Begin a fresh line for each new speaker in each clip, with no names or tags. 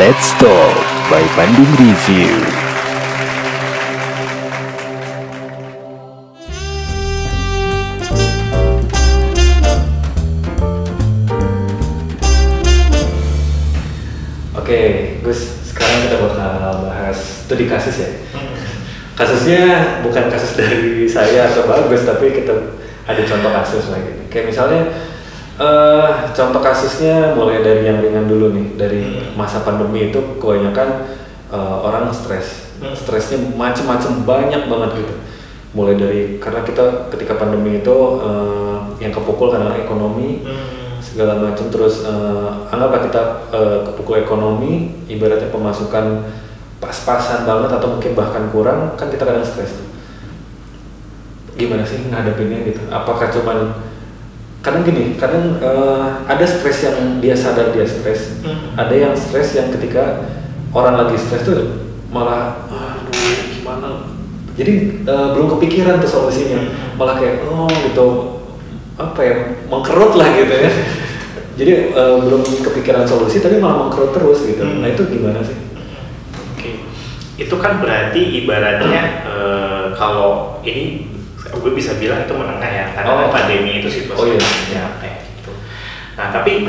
Let's Talk by Bandung Review.
Oke, Gus, sekarang kita bakal bahas studi kasus ya. Kasusnya bukan kasus dari saya atau Bagus, tapi kita ada contoh kasus lagi. Kayak misalnya contoh kasusnya mulai dari yang ringan dulu nih, dari masa pandemi itu kebanyakan orang stres. Stresnya macem-macem, banyak banget gitu. Mulai dari karena kita ketika pandemi itu yang kepukul karena ekonomi segala macam, terus anggaplah kita kepukul ekonomi, ibaratnya pemasukan pas-pasan banget atau mungkin bahkan kurang, kan kita kadang stres tuh. Gimana sih ngadepinnya gitu? Apakah cuman kadang gini, kadang ada stres yang dia sadar dia stres, ada yang stres yang ketika orang lagi stres tuh malah aduh gimana, jadi belum kepikiran tuh solusinya, malah kayak oh gitu, apa ya, mengkerut lah gitu ya. Jadi belum kepikiran solusi tapi malah mengkerut terus gitu. Nah itu gimana sih?
Oke, itu kan berarti ibaratnya kalau ini gue bisa bilang itu menengah ya, karena pandemi itu situasinya kayak gitu. Nah tapi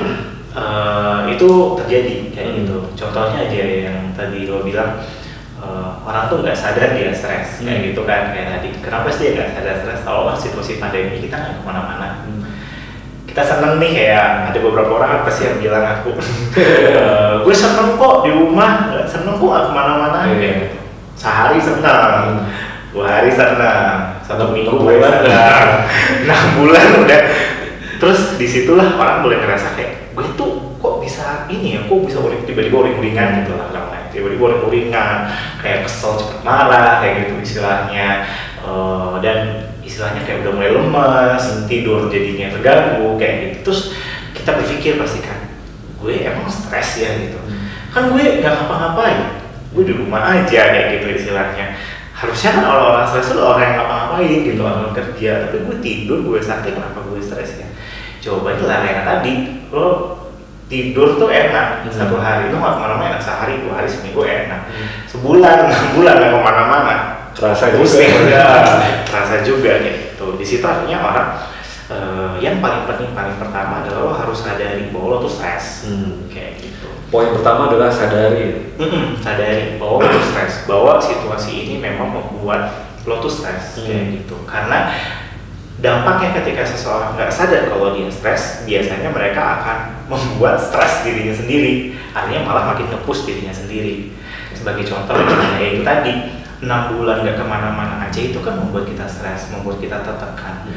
itu terjadi kayak gitu. Contohnya aja yang tadi lo bilang, orang tuh nggak sadar dia stres kayak gitu kan, kayak tadi. Kenapa sih dia nggak sadar stres? Kalau situasi pandemi kita nggak kemana-mana. Kita seneng nih, kayak ada beberapa orang apa sih yang bilang aku gue seneng kok di rumah, nggak seneng kok nggak kemana-mana kayak gitu. Sehari seneng, 2 hari seneng, 1 minggu seneng, 6 bulan udah. Terus disitulah orang mulai ngerasa kayak gue tuh kok bisa ini ya, kok bisa tiba-tiba uring-uringan gitu lah, tiba-tiba uring-uringan, kayak kesel cepet marah kayak gitu istilahnya, dan istilahnya kayak udah mulai lemas, tidur jadinya terganggu kayak gitu. Terus kita berpikir pasti kan, gue emang stres ya gitu, kan gue nggak ngapa-ngapain, gue di rumah aja kayak gitu istilahnya. Harusnya kan orang-orang stres itu orang yang ngapa-ngapain gitu, orang kerja, tapi gue tidur, gue santai, kenapa gue stres ya? Cobain yang tadi, lo tidur tuh enak, 1 hari lo nggak kemana-mana, sehari, 2 hari, seminggu enak, sebulan, 6 bulan nggak kemana-mana, terasa juga kayak gitu. Di situ artinya orang yang paling penting, paling pertama adalah lo harus sadari bahwa lo tuh stres, kayak gitu.
Poin pertama adalah sadari
bahwa lo tuh stres, bahwa situasi ini memang membuat lo tuh stres kayak gitu. Karena dampaknya ketika seseorang nggak sadar kalau dia stres, biasanya mereka akan membuat stres dirinya sendiri, artinya malah makin nge-push dirinya sendiri. Sebagai contoh, ya itu tadi, 6 bulan nggak kemana-mana aja itu kan membuat kita stres, membuat kita tertekan.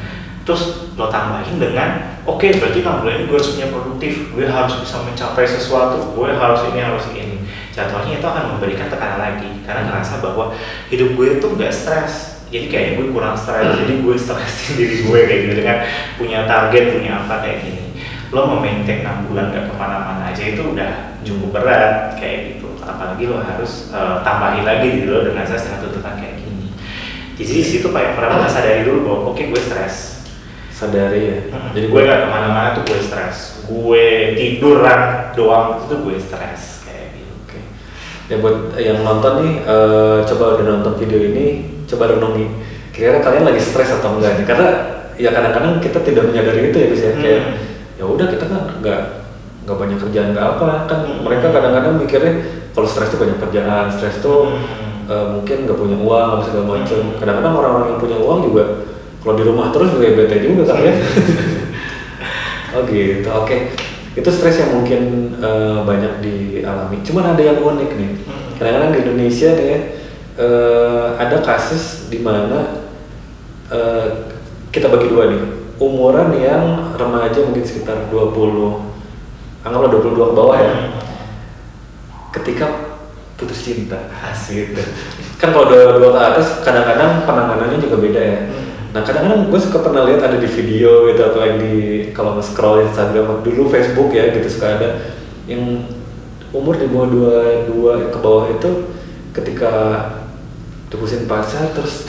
Terus lo tambahin dengan, oke, berarti 6 bulan ini gue harus punya produktif, gue harus bisa mencapai sesuatu, gue harus ini. Jatuhnya itu akan memberikan tekanan lagi, karena ngerasa bahwa hidup gue tuh nggak stres. Jadi kayaknya gue kurang stres, jadi gue stresin diri gue kayak gitu dengan punya target, punya apa kayak gini. Lo memaintain 6 bulan gak kemana-mana aja itu udah cukup berat kayak gitu. Apalagi lo harus tambahin lagi diri lo dengan stres dengan tuntutan kayak gini. Jadi di situ yang pertama sadari dulu bahwa oke, gue stres.
Sadari ya.
Jadi gue gak kemana-mana tuh gue stres. Gue tiduran doang itu gue stres kayak gitu.
Oke. Ya buat yang nonton nih, coba udah nonton video ini, coba renungi kira-kira kalian lagi stres atau enggak nih, karena ya kadang-kadang kita tidak menyadari itu ya Gus ya. Kayak ya udah, kita kan nggak banyak kerjaan, nggak apa kan. Mereka kadang-kadang mikirnya kalau stres itu banyak kerjaan, stres tuh mungkin nggak punya uang atau segala macam. Kadang-kadang orang-orang yang punya uang juga kalau di rumah terus juga bete juga kan ya. Oh gitu. Oke. Itu stres yang mungkin banyak dialami. Cuman ada yang unik nih. Kadang-kadang di Indonesia deh ada kasus di mana kita bagi dua nih, umuran yang remaja mungkin sekitar 20, anggaplah 22 ke bawah ya, ketika putus cinta. Asik. Kan kalau 22 ke atas kadang-kadang penanganannya juga beda ya. Nah kadang-kadang gue suka pernah lihat ada di video gitu, atau yang di kalau nge-scroll Instagram dulu, Facebook ya gitu, suka ada yang umur di bawah 22 ke bawah itu ketika diputusin pacar terus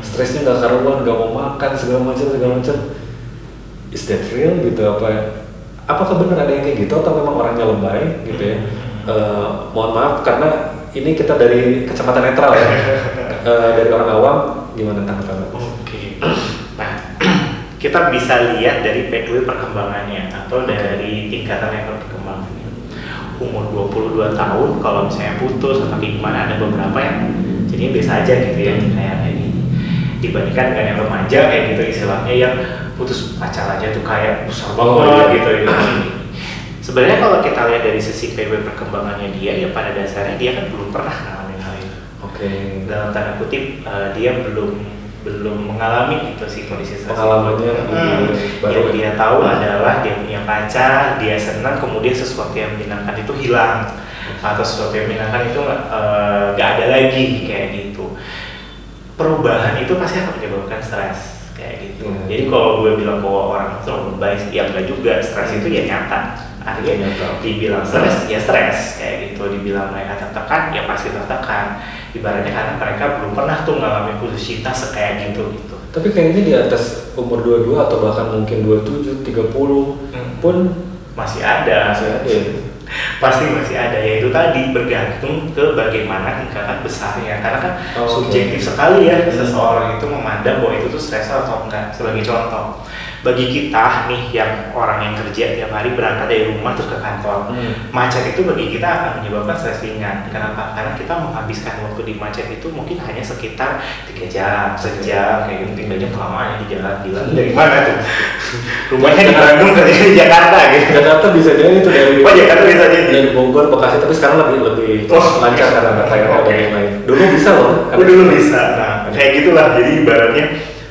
stresnya nggak karuan, nggak mau makan segala macam. Is that real gitu? Apakah benar ada yang kayak gitu atau memang orangnya lebay gitu ya? Mohon maaf karena ini kita dari kacamata netral ya. Dari orang awam gimana tanggapan?
Oke. Nah, kita bisa lihat dari PW perkembangannya atau dari tingkatan level perkembangannya. Umur 22 tahun kalau misalnya putus atau gimana, ada beberapa yang jadinya biasa aja gitu ya, kayak ini. Dibandingkan dengan yang remaja kayak gitu istilahnya yang putus pacar aja tuh kayak besar banget gitu ya. Sebenarnya kalau kita lihat dari sisi PW perkembangannya dia, ya pada dasarnya dia kan belum pernah ngalamin hal itu. Dalam tanda kutip dia belum mengalami gitu sih kondisi
pengalamannya.
Yang dia tahu adalah dia punya pacar, dia senang, kemudian sesuatu yang menyenangkan itu hilang atau sesuatu yang menyenangkan itu nggak ada lagi kayak gitu. Perubahan itu pasti akan menyebabkan stres kayak gitu. Jadi kalau gue bilang bahwa orang itu baik, ya enggak juga. Stres itu ya nyata. Artinya dibilang stres, ya stres kayak gitu. Dibilang mereka tertekan, ya pasti tertekan. Ibaratnya karena mereka belum pernah tuh ngalamin putus cinta kayak gitu.
Tapi kayaknya di atas umur 22 atau bahkan mungkin 27, 30 pun
masih ada. Pasti masih ada, yaitu tadi bergantung ke bagaimana tingkatan besarnya. Karena kan subjektif sekali ya seseorang itu memandang bahwa itu tuh stres atau enggak. Sebagai contoh, bagi kita nih yang orang yang kerja tiap hari berangkat dari rumah terus ke kantor, macet itu bagi kita akan menyebabkan stres ringan. Kenapa? Karena kita menghabiskan waktu di macet itu mungkin hanya sekitar 3 jam, sejam, kayak gitu. 3 jam kelamaan di jalan, gila. Dari mana tuh? Rumahnya di Bandung, kerjanya di Jakarta gitu.
Jakarta bisa jadi itu dari
Jakarta bisa jadi
dari Bogor, Bekasi, tapi sekarang lebih lancar karena nggak kayak ada yang lain. Dulu bisa loh.
Dulu bisa. Nah, kayak gitulah. Jadi ibaratnya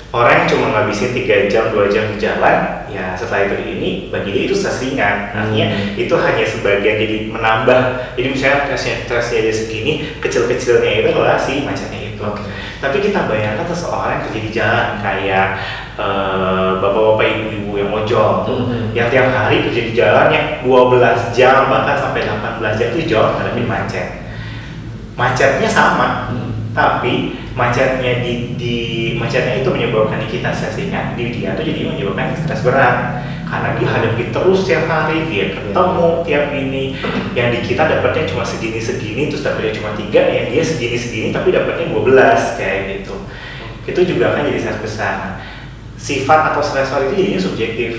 orang yang cuma ngabisin 3 jam, 2 jam di jalan, ya setelah itu ini bagi dia itu stres ringan. Artinya itu hanya sebagian jadi menambah. Jadi misalnya stresnya dia segini, kecil-kecilnya itu adalah si macetnya itu. Tapi kita bayangkan seseorang yang kerja di jalan kayak bapak-bapak, ibu-ibu yang ojol, yang tiap hari kerja di jalan yang 12 jam bahkan sampai 18 jam itu jauh ngadepin macet. Macetnya sama, tapi macetnya macetnya itu menyebabkan kita stres ringan, di dia itu jadi menyebabkan stres berat karena dia hadapi terus tiap hari, dia ketemu tiap ini, yang di kita dapatnya cuma segini terus dapatnya cuma 3, yang dia segini tapi dapatnya 12 kayak gitu. Itu juga akan jadi stres besar. Sifat atau stresor itu jadinya subjektif.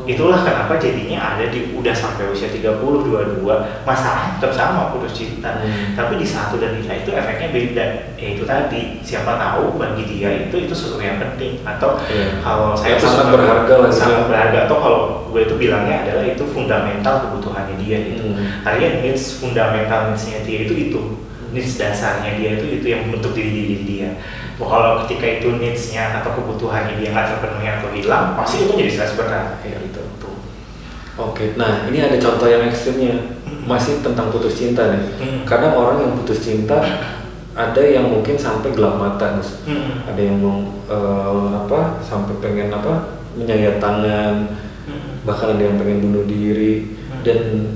Itulah kenapa jadinya ada udah sampai usia 30, 22 masalahnya tetap sama putus cinta. Tapi di satu dan di lain itu efeknya beda. Itu tadi, siapa tahu bagi dia itu sesuatu yang penting, atau kalau saya
sangat berharga lah,
sangat berharga, atau kalau gue itu bilangnya adalah itu fundamental kebutuhannya dia gitu. Artinya needs fundamental needs-nya dia itu needs dasarnya dia itu yang membentuk diri dia. Kalau ketika itu needs-nya atau kebutuhannya dia nggak terpenuhi atau hilang, pasti itu jadi stres berat kayak gitu.
Nah ini ada contoh yang ekstrimnya, masih tentang putus cinta nih. Kadang orang yang putus cinta ada yang mungkin sampai gelap mata, ada yang mau sampai pengen menyayat tangan, bahkan ada yang pengen bunuh diri, dan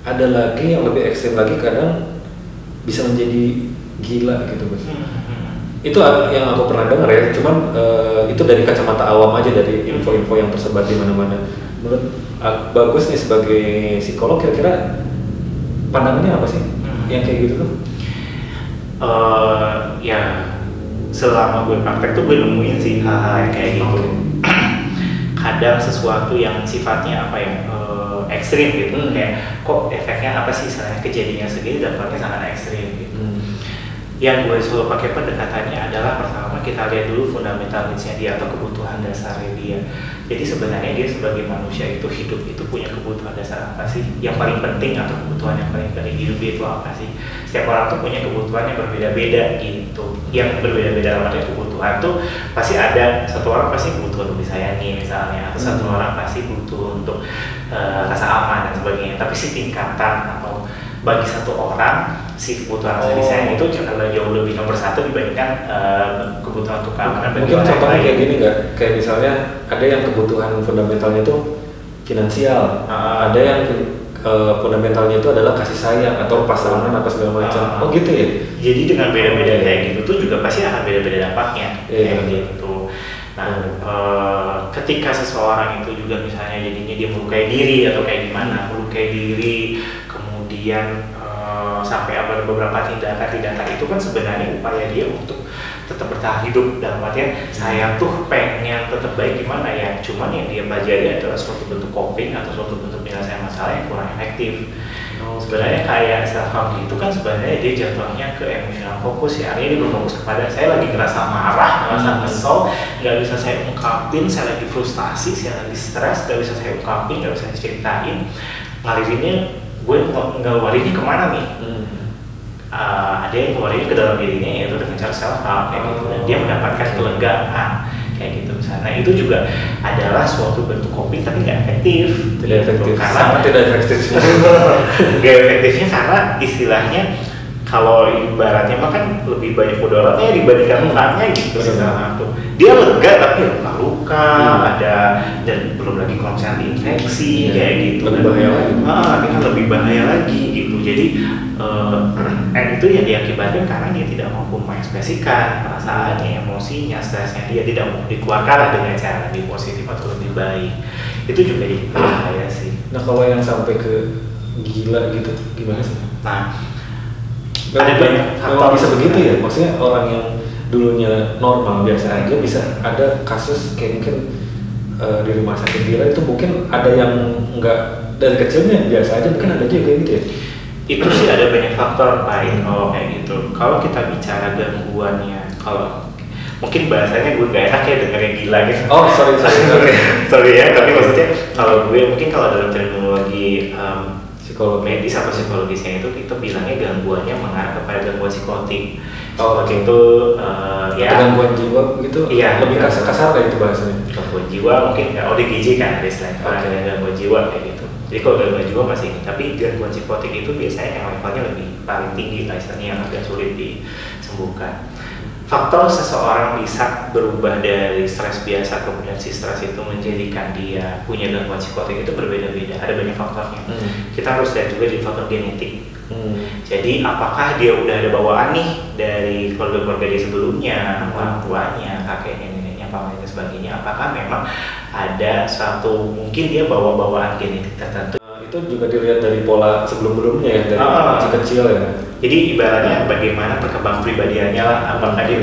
ada lagi yang lebih ekstrim lagi, kadang bisa menjadi gila gitu Mas. Itu yang aku pernah dengar ya, cuman itu dari kacamata awam aja, dari info-info yang tersebar di mana-mana. Menurut Bagus nih sebagai psikolog, kira-kira pandangannya apa sih yang kayak gitu tuh?
Ya selama gue praktek tuh gue nemuin sih hal-hal yang kayak gitu. Kadang sesuatu yang sifatnya ekstrim gitu, kayak kok efeknya apa sih, misalnya kejadiannya segini dampaknya sangat ekstrim gitu. Yang gue selalu pakai pendekatannya adalah pertama kita lihat dulu fundamental needs-nya dia atau kebutuhan dasarnya dia. Jadi sebenarnya dia sebagai manusia itu hidup itu punya kebutuhan dasar apa sih? Yang paling penting atau kebutuhan yang paling penting hidup dia itu apa sih? Setiap orang tuh punya kebutuhan yang berbeda-beda gitu. Yang berbeda-beda artinya kebutuhan tuh pasti ada. Satu orang pasti butuh untuk disayangi misalnya, atau satu orang pasti butuh untuk rasa aman dan sebagainya. Tapi si tingkatan atau bagi satu orang si kebutuhan rasa disayang itu jauh lebih nomor satu dibandingkan kebutuhan untuk keamanan.
Mungkin contohnya kayak gini nggak? Kayak misalnya ada yang kebutuhan fundamentalnya itu finansial, ada yang fundamentalnya itu adalah kasih sayang atau pasangan apa segala macam. Gitu ya?
Jadi dengan beda-beda kayak gitu tuh juga pasti akan beda-beda dampaknya kayak gitu. Nah, ketika seseorang itu juga misalnya jadinya dia melukai diri atau kayak gimana, melukai diri, kemudian sampai ada beberapa tindakan itu kan sebenarnya upaya dia untuk tetap bertahan hidup. Dalam artian saya tuh pengen tetap baik gimana ya, cuman yang dia pelajari adalah suatu bentuk coping atau suatu bentuk penyelesaian masalah yang kurang efektif. Sebenarnya kayak self harm itu kan sebenarnya dia jatuhnya ke emotional fokus ya, artinya dia berfokus kepada saya lagi ngerasa marah, ngerasa kesel, nggak bisa saya ungkapin, saya lagi frustasi, saya lagi stres, nggak bisa saya ungkapin, nggak bisa saya ceritain, ngalirinnya gue ngeluarinnya kemana nih? Ada yang ngeluarinnya ke dalam dirinya, yaitu dengan cara self harm kayak gitu, dan dia mendapatkan kelegaan kayak gitu. Nah itu juga adalah suatu bentuk coping tapi nggak efektif.
Tidak efektif.
Karena
Sangat tidak efektif.
Nggak efektifnya karena istilahnya kalau ibaratnya mah kan lebih banyak mudaratnya dibandingkan manfaatnya gitu. Dia lega tapi luka-luka ada, dan belum lagi kalau misalnya infeksi kayak gitu.
Lebih bahaya lagi.
Tapi kan lebih bahaya lagi gitu. Jadi itu yang diakibatkan karena dia tidak mampu mengekspresikan perasaannya, emosinya, stresnya, dia tidak mau dikeluarkan dengan cara lebih positif atau lebih baik. Itu juga jadi bahaya sih.
Nah kalau yang sampai ke gila gitu gimana sih?
Nah ada banyak
faktor bisa begitu ya, maksudnya orang yang dulunya normal biasa aja bisa ada kasus kayak mungkin di rumah sakit gila itu mungkin ada yang enggak dari kecilnya biasa aja, mungkin ada juga kayak gitu ya.
Itu sih ada banyak faktor lain kalau kayak gitu. Kalau kita bicara gangguannya, kalau mungkin bahasanya gue gak enak ya dengerin gila gitu.
Oh sorry
sorry ya, tapi maksudnya kalau gue mungkin kalau dalam terminologi psikolog medis atau psikologisnya itu kita bilangnya gangguannya mengarah kepada gangguan psikotik. Seperti itu ya.
Gangguan jiwa gitu.
Iya.
Lebih kasar kayak itu bahasanya.
Gangguan jiwa mungkin ODGJ kan ada istilahnya. Ada gangguan jiwa kayak gitu. Jadi kalau gangguan jiwa masih ini, tapi gangguan psikotik itu biasanya yang levelnya lebih paling tinggi lah istilahnya, yang agak sulit disembuhkan. Faktor seseorang bisa berubah dari stres biasa kemudian si stres itu menjadikan dia punya gangguan psikotik itu berbeda-beda, ada banyak faktornya. Kita harus lihat juga di faktor genetik. Jadi apakah dia udah ada bawaan nih dari keluarga-keluarga dia sebelumnya, orang tuanya, kakeknya, neneknya, pamannya, sebagainya, apakah memang ada suatu mungkin dia bawa bawaan genetik tertentu.
Itu juga dilihat dari pola sebelum-sebelumnya ya, dari masih kecil ya.
Jadi ibaratnya bagaimana perkembangan pribadiannya lah, apakah dia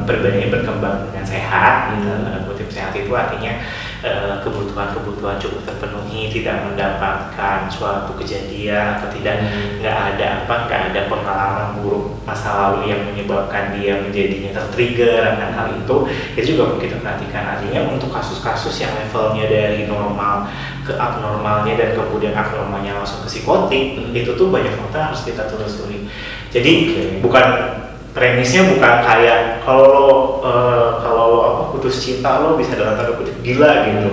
pribadinya berkembang dengan sehat, kutip sehat itu artinya kebutuhan-kebutuhan cukup terpenuhi, tidak mendapatkan suatu kejadian atau tidak nggak ada pengalaman buruk masa lalu yang menyebabkan dia menjadinya tertrigger akan hal itu juga perlu kita perhatikan. Artinya untuk kasus-kasus yang levelnya dari normal ke abnormalnya dan kemudian abnormalnya langsung ke psikotik, itu tuh banyak faktor harus kita telusuri. Jadi bukan premisnya bukan kayak kalau putus cinta lo bisa dalam tanda kutip gila gitu,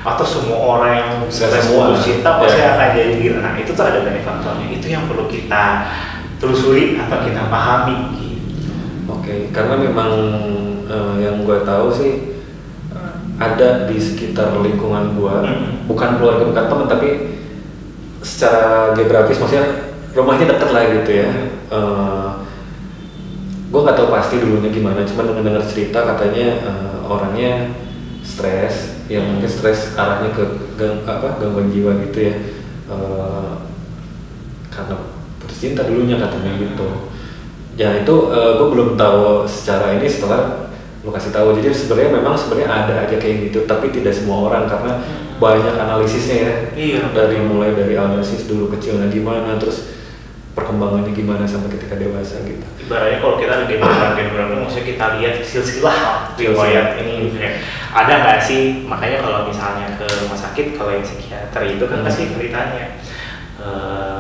atau semua orang yang putus cinta pasti akan jadi gila. Nah itu tuh ada banyak faktornya, itu yang perlu kita telusuri atau kita pahami gitu.
Oke, karena memang yang gue tahu sih ada di sekitar lingkungan gue, bukan keluarga, bukan teman, tapi secara geografis maksudnya rumahnya dekat lah gitu ya. Gue nggak tahu pasti dulunya gimana, cuma dengar cerita katanya orangnya stres, yang mungkin stres arahnya ke gangguan jiwa gitu ya, karena putus cinta dulunya katanya gitu. Ya itu gue belum tahu secara ini setelah lo kasih tahu. Jadi sebenarnya ada aja kayak gitu, tapi tidak semua orang karena banyak analisisnya ya.
Iya.
Mulai dari analisis dulu kecilnya gimana, terus perkembangannya gimana sampai ketika dewasa gitu.
Ibaratnya kalau kita ada generasi maksudnya kita lihat silsilah riwayat ini ada nggak sih, makanya kalau misalnya ke rumah sakit kalau yang psikiater itu kan pasti ceritanya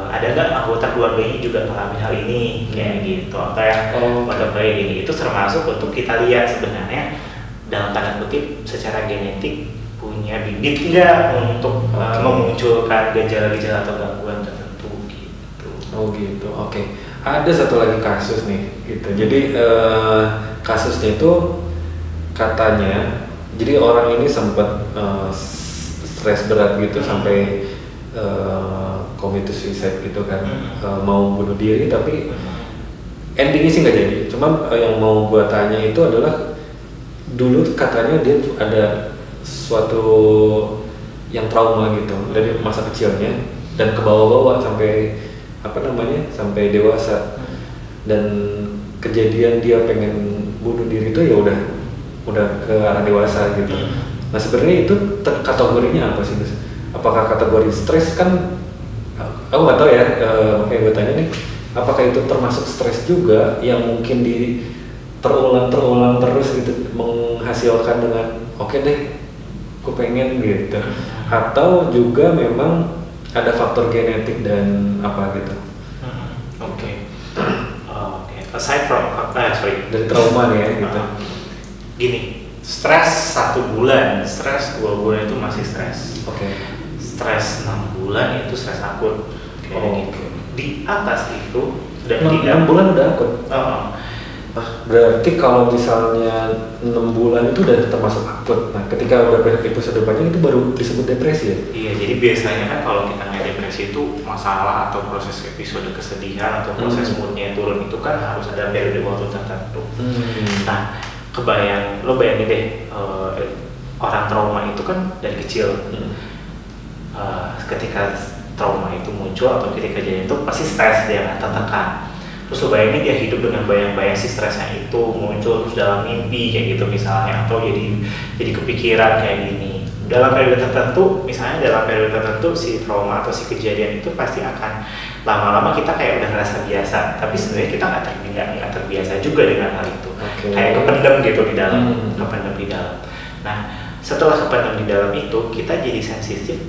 ada nggak anggota keluarganya juga mengalami hal ini kayak gitu, atau yang kayak gini. Itu termasuk untuk kita lihat sebenarnya dalam tanda kutip secara genetik punya bibit nggak untuk memunculkan gejala-gejala atau gangguan tertentu gitu.
Oh gitu, oke. Ada satu lagi kasus nih gitu. Jadi kasusnya itu katanya, jadi orang ini sempat stres berat gitu sampai committed suicide gitu kan, mau bunuh diri, tapi endingnya sih nggak jadi. Cuman yang mau gua tanya itu adalah dulu katanya dia tuh ada suatu yang trauma gitu dari masa kecilnya dan ke bawah-bawah sampai sampai dewasa, dan kejadian dia pengen bunuh diri itu ya udah ke arah dewasa gitu. Nah sebenarnya itu kategorinya apa sih Gus? Apakah kategori stres? Kan aku nggak tahu ya, makanya gue tanya nih, apakah itu termasuk stres juga yang mungkin terulang terus gitu, menghasilkan dengan oke deh gue pengen gitu, atau juga memang ada faktor genetik dan apa gitu?
Oke. Aside from
dari trauma nih ya gitu.
Gini, stres 1 bulan, stres 2 bulan itu masih stres. Stres 6 bulan itu stres akut. Gitu. Di atas itu dan
6 bulan udah akut. Berarti kalau misalnya 6 bulan itu udah termasuk akut. Nah, ketika udah episode panjang itu baru disebut depresi ya?
Iya, jadi biasanya kan kalau kita ngeliat depresi itu masalah atau proses episode kesedihan atau proses moodnya turun itu kan harus ada periode waktu tertentu. Nah, lo bayangin deh, orang trauma itu kan dari kecil. Ketika trauma itu muncul atau ketika kejadian itu pasti stres, dia tertekan. Terus lo bayangin dia hidup dengan bayang-bayang si stresnya itu muncul terus dalam mimpi kayak gitu misalnya, atau jadi kepikiran kayak gini. Dalam periode tertentu, misalnya dalam periode tertentu si trauma atau si kejadian itu pasti akan lama-lama kita kayak udah ngerasa biasa, tapi sebenarnya kita nggak terbiasa juga dengan hal itu. Kayak kependam gitu di dalam, Nah, setelah kependam di dalam itu, kita jadi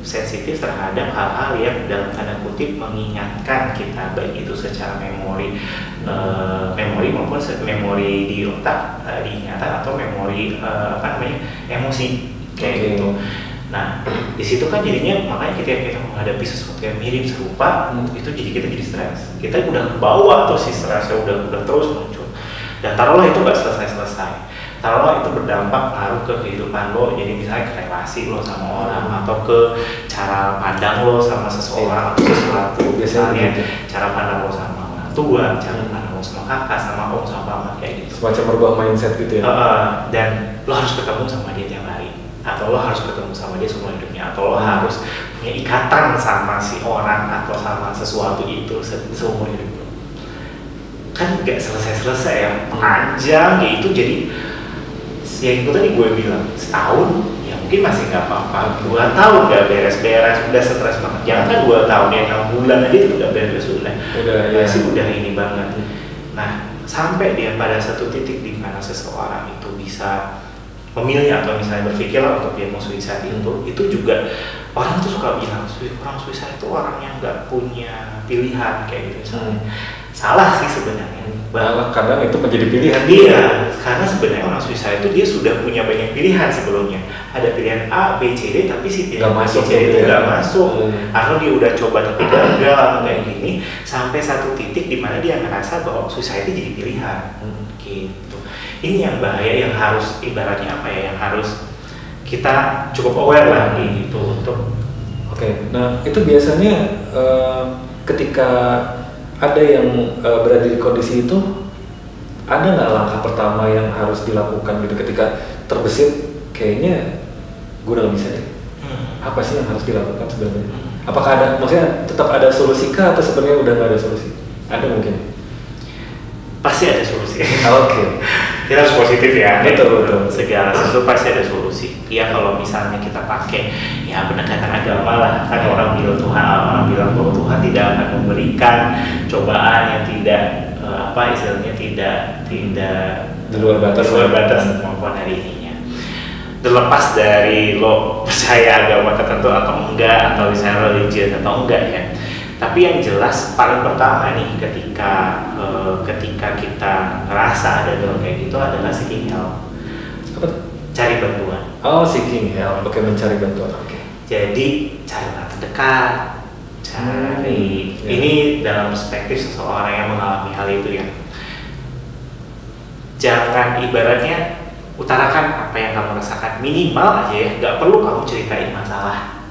sensitif terhadap hal-hal yang dalam tanda kutip mengingatkan kita, baik itu secara memori maupun memori di otak, diingatan atau memori emosi kayak gitu. Nah, di situ kan jadinya makanya ketika kita menghadapi sesuatu yang mirip serupa, itu kita jadi stres. Kita udah kebawa tuh si stresnya udah terus muncul. Dan taruhlah itu nggak selesai. Taruhlah itu berdampak ngaruh ke kehidupan lo, jadi misalnya ke relasi lo sama orang atau ke cara pandang lo sama seseorang atau sesuatu. Misalnya cara pandang lo sama orang tua, cara pandang lo sama kakak, sama om, sama paman kayak gitu.
Semacam merubah mindset gitu ya.
Dan lo harus ketemu sama dia tiap hari, atau lo harus ketemu sama dia semua hidupnya, atau lo harus punya ikatan sama si orang atau sama sesuatu itu seumur hidup lo. Kan nggak selesai ya, panjang gitu. Jadi yang itu tadi gue bilang, setahun ya mungkin masih nggak apa-apa, 2 tahun nggak beres-beres, udah stres banget. Jangan kan 2 tahun ya, 6 bulan aja itu udah beres, udah ini banget. Nah, sampai dia pada satu titik di mana seseorang itu bisa memilih atau misalnya berpikir untuk dia mau suicide itu juga orang tuh suka bilang orang suicide itu orang yang nggak punya pilihan kayak gitu misalnya. Salah sih sebenarnya.
Malah kadang itu menjadi pilihan
dia, karena sebenarnya orang suicide itu dia sudah punya banyak pilihan sebelumnya. Ada pilihan A, B, C, D, tapi si pilihan A, B, C, D itu nggak masuk. Atau dia udah coba tapi gagal atau kayak gini, sampai satu titik di mana dia ngerasa bahwa suicide itu jadi pilihan. Gitu. Ini yang bahaya, yang harus ibaratnya apa ya, yang harus kita cukup aware lah gitu untuk.
Nah itu biasanya ketika ada yang berada di kondisi itu, ada nggak langkah pertama yang harus dilakukan gitu ketika terbesit kayaknya gue udah nggak bisa deh? Apa sih yang harus dilakukan sebenarnya? Apakah ada, maksudnya tetap ada solusi kah atau sebenarnya udah nggak ada solusi? Ada mungkin?
Pasti ada solusi.
Kita
harus positif ya.
Betul.
Segala sesuatu pasti ada solusi. Ya kalau misalnya kita pakai ya pendekatan agama lah, kan orang bilang bahwa Tuhan tidak akan memberikan cobaan yang tidak istilahnya tidak
di luar batas
kemampuan hari ininya. Terlepas dari lo percaya agama tertentu atau enggak, atau misalnya religion atau enggak ya. Tapi yang jelas paling pertama nih ketika kita ngerasa ada dalam kayak gitu adalah seeking help. Cari bantuan.
Seeking help. Mencari bantuan.
Jadi cari orang terdekat. Ini dalam perspektif seseorang yang mengalami hal itu ya. Jangan ibaratnya utarakan apa yang kamu rasakan, minimal aja ya. Nggak perlu kamu ceritain masalah.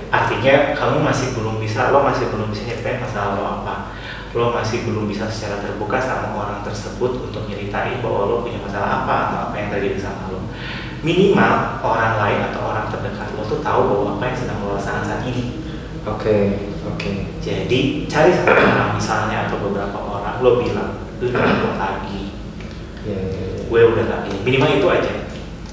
Artinya kamu masih belum bisa nyeritain masalah lo apa. Lo masih belum bisa secara terbuka sama orang tersebut untuk nyeritain bahwa lo punya masalah apa atau apa yang terjadi sama lo. Minimal orang lain atau orang terdekat lo tuh tahu bahwa apa yang sedang lo rasakan saat ini.
Oke.
Jadi cari satu orang misalnya atau beberapa orang, lo bilang, gue udah lagi, gue udah lagi, minimal itu aja.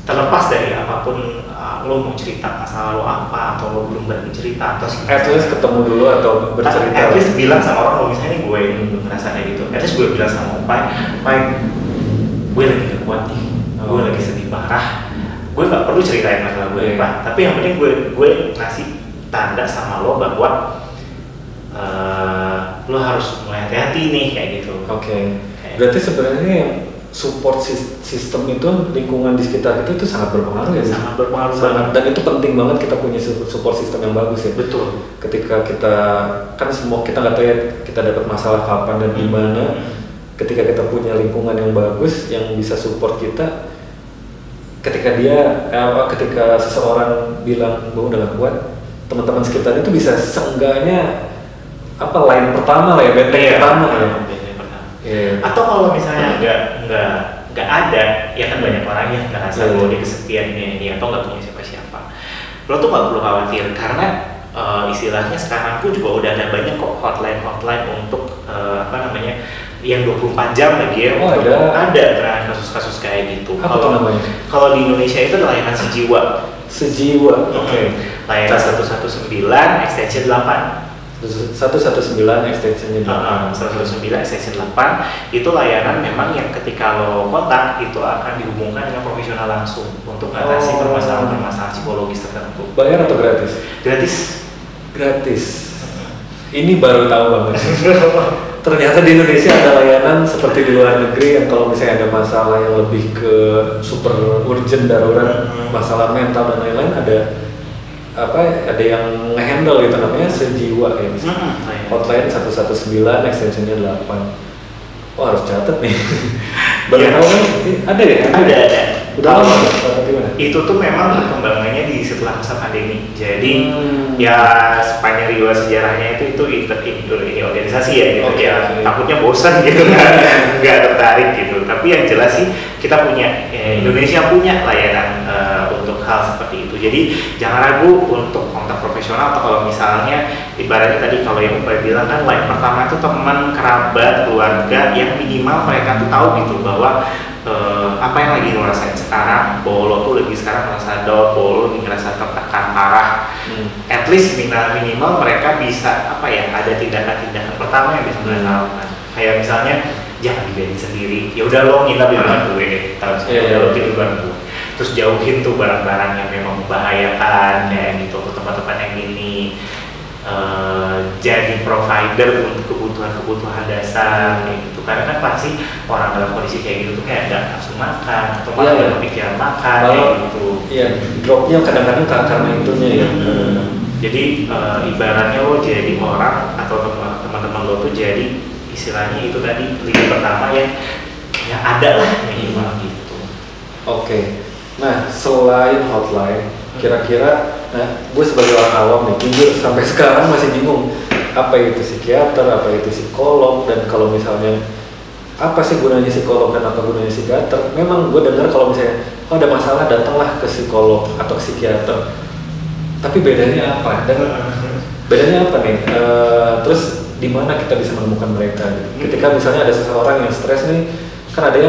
Terlepas dari apapun, lo mau cerita masalah lo apa, atau lo belum berani cerita, atau
at least ketemu dulu atau bercerita.
At least bilang sama orang, lo misalnya gue merasa kayak gitu, at least gue bilang sama Pai, gue lagi gak kuat nih, gue lagi sedih parah. Gue gak perlu ceritain masalah gue apa, tapi yang penting gue ngasih tanda sama lo bahwa lo harus mulai hati-hati nih kayak gitu.
Oke. Berarti sebenarnya yang support sistem itu, lingkungan di sekitar kita itu sangat berpengaruh ya?
Sangat berpengaruh
dan itu penting banget kita punya support system yang bagus ya.
Betul.
Ketika kita kan semua kita nggak tahu ya kita dapat masalah kapan dan di mana. Ketika kita punya lingkungan yang bagus yang bisa support kita, ketika seseorang bilang bahwa udah gak kuat, teman-teman sekitar itu bisa seenggaknya line pertama lah ya, benteng pertama ya.
Atau kalau misalnya nggak ada, ya kan banyak orang yang ngerasa bahwa dia kesepian ini atau nggak punya siapa-siapa. Lo tuh nggak perlu khawatir karena istilahnya sekarang pun juga udah ada banyak kok hotline untuk yang 24 jam lagi ya. Ada kasus-kasus kayak gitu. Kalau di Indonesia itu layanan sejiwa.
Oke.
Layanan 119 extension 8.
119 extension 8.
119 extension 8 itu layanan memang yang ketika lo kontak itu akan dihubungkan dengan profesional langsung untuk mengatasi permasalahan psikologis tertentu.
Bayar atau gratis? Gratis. Ini baru tahu banget. Ternyata di Indonesia ada layanan seperti di luar negeri yang kalau misalnya ada masalah yang lebih ke super urgent darurat, masalah mental dan lain-lain, ada yang nge-handle gitu, namanya sejiwa ya misalnya. Hotline 119 extensionnya 8. Oh, harus catat nih. Baru tahu kan? Ada ya?
Ada.
Udah lama atau gimana?
Itu tuh memang perkembangannya di setelah masa pandemi. Jadi ya sepanjang riwayat sejarahnya itu ini organisasi ya gitu. Takutnya bosan gitu kan, nggak tertarik gitu. Tapi yang jelas sih kita punya Indonesia punya layanan untuk hal seperti itu. Jadi jangan ragu untuk kontak profesional, atau kalau misalnya ibaratnya tadi kalau yang Upay bilang kan, line pertama itu teman, kerabat, keluarga yang minimal mereka tuh tahu gitu bahwa apa yang lagi lo rasain sekarang, bahwa lo tuh lagi sekarang merasa down, bahwa lo lagi ngerasa tertekan parah. At least minimal mereka bisa ada tindakan-tindakan pertama yang bisa mereka lakukan. Kayak misalnya jangan dibiarin sendiri, ya udah lo nginep di rumah gue, lo tidur bareng gue. Terus jauhin tuh barang-barang yang memang membahayakan kayak gitu, ke tempat-tempat yang ini. Jadi provider untuk kebutuhan dasar kayak gitu, karena kan pasti orang dalam kondisi kayak gitu tuh kayak nggak nafsu makan atau malah nggak kepikiran makan kayak gitu.
Iya, dropnya kadang-kadang karena itunya ya.
Jadi ibaratnya lo jadi orang atau teman-teman lo tuh jadi istilahnya itu tadi lini pertama yang ada lah minimal gitu.
Oke. Nah, selain hotline, kira-kira, gue sebagai orang awam nih, jujur sampai sekarang masih bingung apa itu psikiater, apa itu psikolog, dan kalau misalnya apa sih gunanya psikolog dan apa gunanya psikiater. Memang gue dengar kalau misalnya ada masalah datanglah ke psikolog atau psikiater, tapi bedanya apa? Dan bedanya apa nih? Terus di mana kita bisa menemukan mereka? Ketika misalnya ada seseorang yang stres nih, kan ada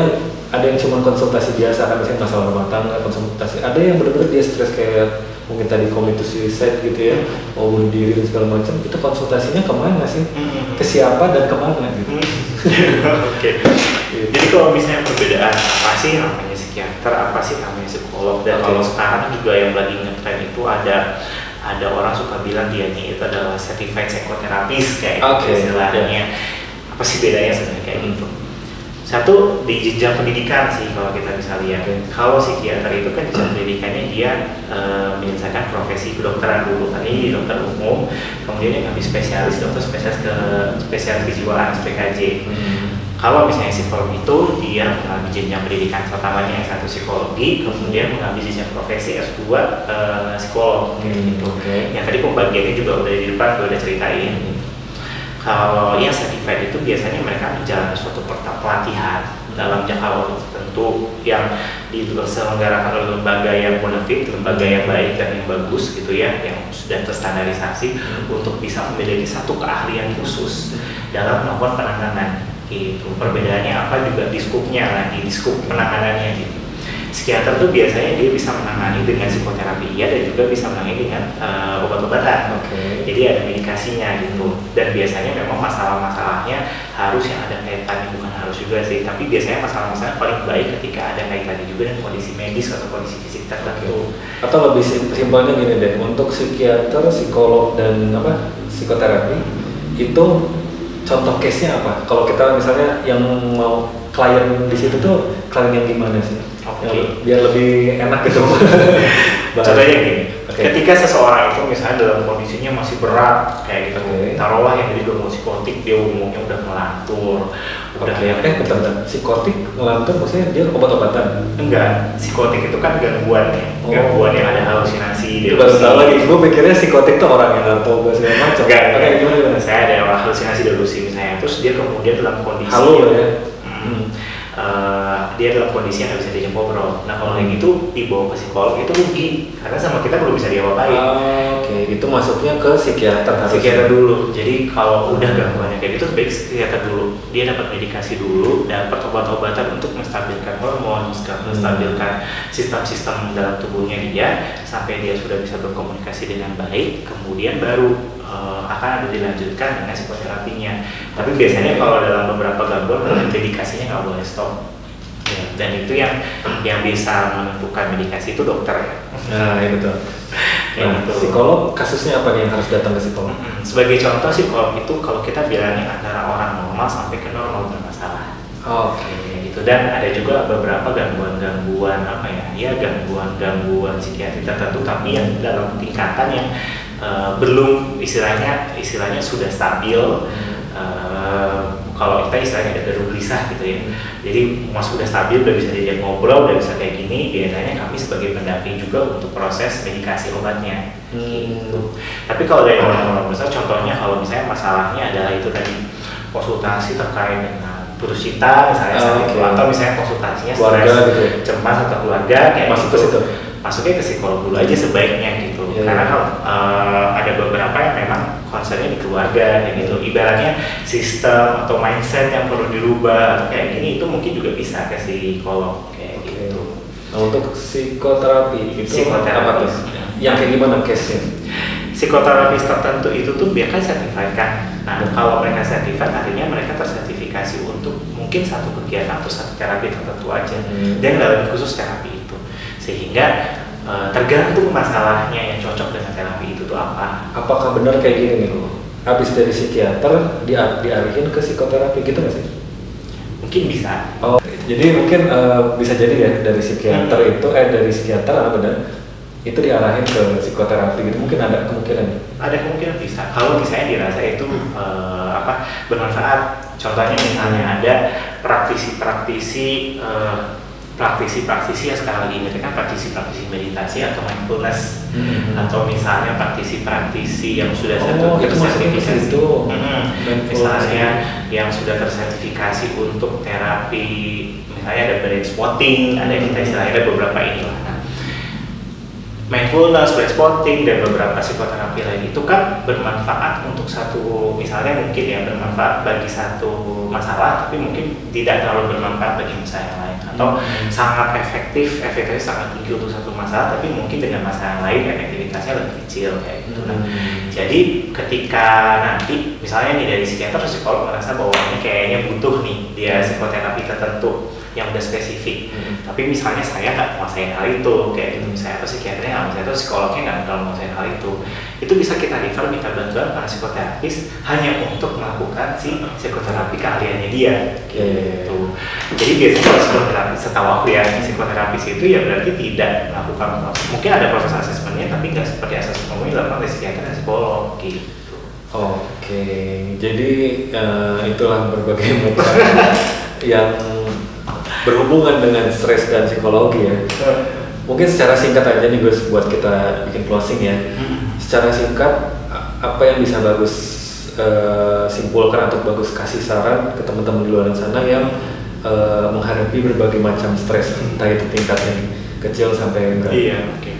yang cuma konsultasi biasa kan, misalnya masalah rumah tangga, konsultasi. Ada yang benar-benar dia stres kayak mungkin tadi commit to suicide gitu ya, mau bunuh diri dan segala macam. Itu konsultasinya kemana sih? Ke siapa dan kemana gitu?
Oke. Jadi kalau misalnya perbedaan apa sih namanya psikiater, apa sih namanya psikolog, dan kalau sekarang juga yang lagi ngetren itu ada orang suka bilang dianya itu adalah certified psychotherapist kayak gitu istilahnya. Apa sih bedanya sebenarnya kayak gitu? Satu, di jenjang pendidikan sih kalau kita bisa lihat. Kalau psikiater itu kan jenjang pendidikannya dia menyelesaikan profesi kedokteran dulu. Tadi dokter umum, kemudian yang habis spesialis, dokter spesialis ke spesialis kejiwaan SPKJ. Kalau misalnya psikolog itu dia mengambil jenjang pendidikan pertamanya S1 psikologi, kemudian mengambil jenjang profesi S2 psikolog gitu. Yang tadi pembagiannya juga udah di depan, udah ceritain. Kalau yang certified itu biasanya mereka menjalani suatu pelatihan dalam jangka waktu tertentu yang diselenggarakan oleh lembaga yang bonafit, lembaga yang baik dan yang bagus gitu ya, yang sudah terstandarisasi untuk bisa memiliki satu keahlian khusus dalam melakukan penanganan gitu. Perbedaannya apa juga di skupnya lagi, di skup penanganannya gitu. Psikiater tuh biasanya dia bisa menangani dengan psikoterapi ya, dan juga bisa menangani dengan obat-obatan. Jadi ada medikasinya gitu. Dan biasanya memang masalah-masalahnya harus yang ada kaitannya, bukan harus juga sih, tapi biasanya masalah-masalah paling baik ketika ada kaitannya juga dengan kondisi medis atau kondisi fisik tertentu.
Atau lebih simpelnya gini deh, untuk psikiater, psikolog dan psikoterapi itu contoh case-nya apa? Kalau kita misalnya yang mau klien di situ tuh klien yang gimana sih? Biar lebih enak gitu.
Contohnya gini, ketika seseorang itu misalnya dalam kondisinya masih berat kayak gitu, taruhlah yang jadi udah psikotik, dia umumnya udah melantur, udah
bentar, psikotik melantur maksudnya dia obat-obatan?
Enggak, psikotik itu kan gangguan ya, gangguan yang ada halusinasi.
Baru tahu lagi, gue pikirnya psikotik tuh orang yang narkoba segala macam.
Gimana? Saya ada orang halusinasi delusi misalnya, terus dia kemudian dalam kondisi dia dalam kondisi yang nggak bisa diajak ngobrol. Nah kalau yang itu dibawa ke psikolog itu rugi, karena sama kita belum bisa diapa-apain.
Itu masuknya ke psikiater.
Psikiater dulu. Jadi kalau udah gangguannya kayak gitu, sebaik psikiater dulu. Dia dapat medikasi dulu, dapat obat-obatan untuk menstabilkan hormon, menstabilkan sistem-sistem dalam tubuhnya dia, sampai dia sudah bisa berkomunikasi dengan baik. Kemudian baru akan ada dilanjutkan dengan psikoterapinya. Tapi biasanya kalau dalam beberapa gangguan medikasinya nggak boleh stop. Dan itu yang bisa menentukan medikasi itu dokter ya.
Nah, iya betul. Psikolog kasusnya apa nih yang harus datang ke psikolog?
Sebagai contoh, psikolog itu kalau kita bilangnya antara orang normal sampai ke normal bermasalah. Gitu. Dan ada juga beberapa gangguan-gangguan gangguan psikiatri tertentu, tapi yang dalam tingkatan yang belum istilahnya sudah stabil. Kalau kita istilahnya ada garu gelisah gitu ya. Jadi sudah stabil, udah bisa diajak ngobrol, udah bisa kayak gini, biasanya kami sebagai pendamping juga untuk proses medikasi obatnya. Gitu. Tapi kalau dari orang-orang besar, contohnya kalau misalnya masalahnya adalah itu tadi konsultasi terkait dengan putus cinta misalnya, atau misalnya konsultasinya
keluarga gitu,
cemas atau keluarga kayak
masuk ke situ.
Masuknya ke psikolog dulu aja sebaiknya gitu. Karena ada beberapa yang memang concernnya di keluarga kayak gitu. Ibaratnya sistem atau mindset yang perlu dirubah kayak gini, itu mungkin juga bisa ke psikolog kayak gitu.
Nah, untuk psikoterapi itu apa tuh? Yang kayak gimana case-nya?
Psikoterapis tertentu itu tuh biarkan sertifikat kan. Nah, kalau mereka sertifikat artinya mereka tersertifikasi untuk mungkin satu kegiatan atau satu terapi tertentu aja. Dan dalam khusus terapi itu. Sehingga tergantung masalahnya yang cocok dengan terapi itu tuh apa.
Apakah benar kayak gini nih, habis dari psikiater dialihin ke psikoterapi gitu nggak sih?
Mungkin bisa.
Jadi mungkin bisa jadi ya dari psikiater dari psikiater benar itu diarahin ke psikoterapi gitu, mungkin ada kemungkinan? Ada
kemungkinan bisa. Kalau misalnya dirasa itu bermanfaat. Contohnya misalnya ada praktisi yang sekarang lagi ini kan praktisi meditasi atau mindfulness, atau misalnya praktisi yang sudah tersertifikasi itu, misalnya yang sudah tersertifikasi untuk terapi, misalnya ada brain spotting, ada kita istilahnya ada beberapa inilah. Mindfulness, brain spotting, dan beberapa psikoterapi lain itu kan bermanfaat untuk satu, misalnya mungkin ya bermanfaat bagi satu masalah, tapi mungkin tidak terlalu bermanfaat bagi masalah yang lain, atau sangat efektifnya sangat tinggi untuk satu masalah, tapi mungkin dengan masalah yang lain efektivitasnya lebih kecil kayak gitu. Jadi ketika nanti misalnya nih dari psikiater atau psikolog merasa bahwa ini kayaknya butuh nih dia psikoterapi tertentu yang udah spesifik, tapi misalnya saya nggak menguasai hal itu kayak gitu, misalnya atau psikiaternya nggak menguasai atau psikolognya nggak terlalu menguasai hal itu bisa kita refer, minta bantuan para psikoterapis hanya untuk melakukan si psikoterapi keahliannya dia gitu. Jadi biasanya kalau psikoterapi, setahu aku ya, psikoterapis itu ya berarti tidak melakukan, mungkin ada proses asesmennya tapi nggak seperti asesmen umum yang dilakukan oleh psikiater dan psikolog gitu.
Jadi itulah berbagai macam yang berhubungan dengan stres dan psikologi ya. Mungkin secara singkat aja nih Gus, buat kita bikin closing ya. Secara singkat, apa yang bisa bagus simpulkan atau bagus kasih saran ke teman-teman di luar sana yang menghadapi berbagai macam stres, entah itu tingkatnya kecil sampai berat.
Iya, oke.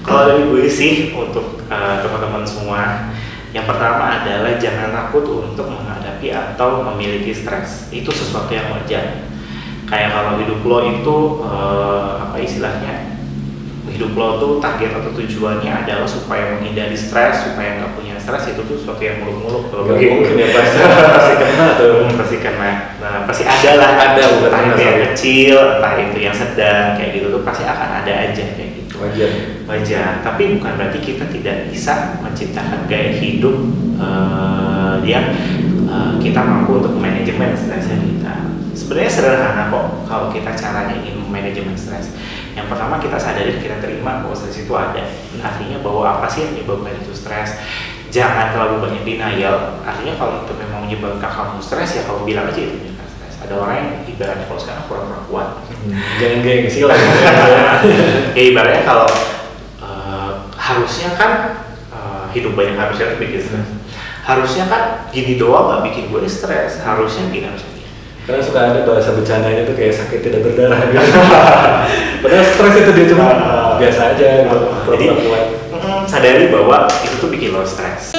Kalau dari gue sih untuk teman-teman semua, yang pertama adalah jangan takut untuk menghadapi atau memiliki stres. Itu sesuatu yang wajar. Kayak kalau hidup lo itu apa istilahnya? Hidup lo tuh target atau tujuannya adalah supaya menghindari stres, supaya nggak punya stres, itu tuh sesuatu yang muluk-muluk. Kalau
mungkin ya pasti kena tuh.
Pasti kena. Nah, pasti ada lah, entah itu yang kecil, entah itu yang sedang, kayak gitu tuh pasti akan ada aja kayak gitu. Wajar. Tapi bukan berarti kita tidak bisa menciptakan gaya hidup yang kita mampu untuk manajemen stresnya kita. Sebenarnya sederhana kok kalau kita caranya ingin manajemen stres. Yang pertama kita sadari, kita terima bahwa stres itu ada. Artinya bahwa apa sih yang menyebabkan itu stres. Jangan terlalu banyak denial. Artinya kalau itu memang menyebabkan kamu stres, ya kamu bilang aja itu menyebabkan stres. Ada orang yang ibaratnya kalau sekarang pura-pura kuat.
Jangan gengsi lah.
Ya ibaratnya kalau harusnya kan hidup banyak harusnya bikin stres. Harusnya kan gini doang nggak bikin gue stres. Harusnya gini, harusnya gini.
Karena suka ada bahasa bercandanya tuh kayak sakit tidak berdarah gitu. Padahal stres itu dia cuma biasa aja gitu.
Jadi sadari bahwa itu tuh bikin lo stres.